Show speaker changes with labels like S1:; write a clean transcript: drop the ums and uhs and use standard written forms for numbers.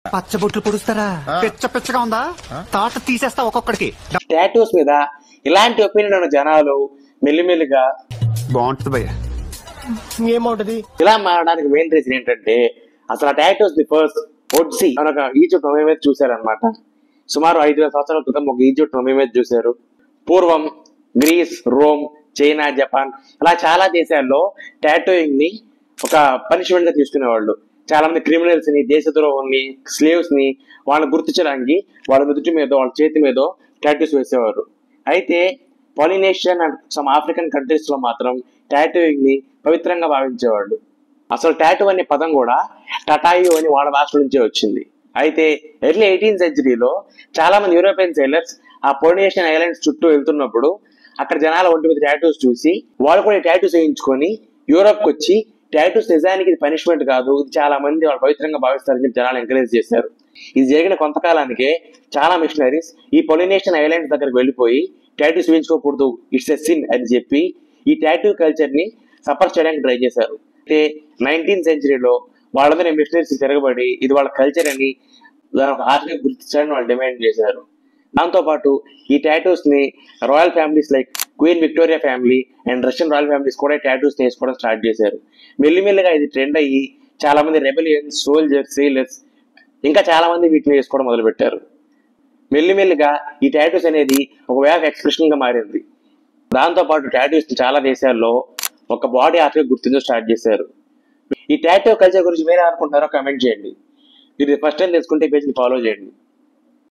S1: పచ్చబొట్లు పొడుస్తారా? పిచ్చ పిచ్చగా ఉందా? తాట తీసేస్తా ఒక్కొక్కడికి.
S2: టాటూస్ మీద ఇలాంటి ఒపీనియన్ ఉన్న జనాలు మెల్లిమెల్లిగా
S1: బాగుంటది భయ్య.
S3: ఏమవుతుంది?
S2: ఇలా మారడానికి మెయిన్ రీజన్ ఏంటంటే అసలు ఆ టాటూస్ ది ఫస్ట్ ఒడ్సీ అనొక ఈజిప్ట్ మమ్మీ మీద చూశారనమాట. సుమారు 5,000 సంవత్సరాల క్రితం ఒక ఈజిప్ట్ మమ్మీ మీద చూశారు. పూర్వం గ్రీస్, రోమ్, చైనా, జపాన్ ఇలా చాలా దేశాల్లో టాటూయింగ్ ని ఒక పనిష్మెంట్ గా తీసుకునేవాళ్ళు. చాలా మంది క్రిమినల్స్ ని, దేశద్రోహుల్ని, స్లేవ్స్ ని వాళ్ళని గుర్తించడానికి వాళ్ళ నుదుటి మీద, వాళ్ళ చేతి మీద టాటూస్ వేసేవారు. అయితే Polynesian and some African countries లో మాత్రం టాటూయింగ్ ని పవిత్రంగా భావించేవాళ్ళు. అసలు టాటూ అనే పదం కూడా టటాయు అని వాళ్ళ భాష నుంచే వచ్చింది. అయితే ఎర్లీ 18th సెంచరీలో చాలా మంది యూరోపియన్ సెయిలర్స్ ఆ పాలినేషియన్ ఐలాండ్స్ చుట్టూ వెళ్తున్నప్పుడు అక్కడ జనాల ఒంటి మీద టాటూస్ చూసి వాళ్ళు కూడా టాటూస్ వేయించుకొని యూరోప్ కి వచ్చి టాటూస్ నిజానికి ఇది పనిష్మెంట్ కాదు, ఇది చాలా మంది వాళ్ళు పవిత్రంగా భావిస్తారని చెప్పి జనాలు ఎంకరేజ్ చేశారు. ఇది జరిగిన కొంతకాలానికే చాలా మిషనరీస్ ఈ పాలినేషియన్ ఐలాండ్స్ దగ్గరకు వెళ్ళిపోయి టాటూస్ వేయించుకోకూడదు, ఇట్స్ ఎ సిన్ అని చెప్పి ఈ టాటూ కల్చర్ ని సపోర్ట్ చేయడానికి ట్రై చేశారు. అయితే 19th సెంచరీలో వాళ్ళ మీద మిషనరీస్ తిరగబడి ఇది వాళ్ళ కల్చర్ అని దాని ఒక ఆర్ట్గా గుర్తించాలని వాళ్ళు డిమాండ్ చేశారు. దాంతో పాటు ఈ టాటూస్ ని royal families like queen Victoria family and Russian royal families కూడా టాటూస్ వేసుకోవడం స్టార్ట్ చేశారు. మెల్లిమెల్లిగా ఇది ట్రెండ్ అయ్యి చాలా మంది రెబెలియన్స్, సోల్జర్స్, సేలర్స్ ఇంకా చాలా మంది వీటిని వేసుకోవడం మొదలు పెట్టారు. మెల్లిమెల్లిగా ఈ టాటూస్ అనేది ఒక వే ఆఫ్ ఎక్స్ప్రెషన్ గా మారింది. దాంతో పాటు టాటూస్ చాలా దేశాల్లో ఒక బాడీ ఆర్ట్ గా గుర్తించడం స్టార్ట్ చేశారు. ఈ టాటూ కల్చర్ గురించి మీరే అనుకుంటారో కామెంట్ చేయండి. మీరు ఫస్ట్ టైం తెలుసుకుంటే ఈ పేజ్ ని ఫాలో చేయండి.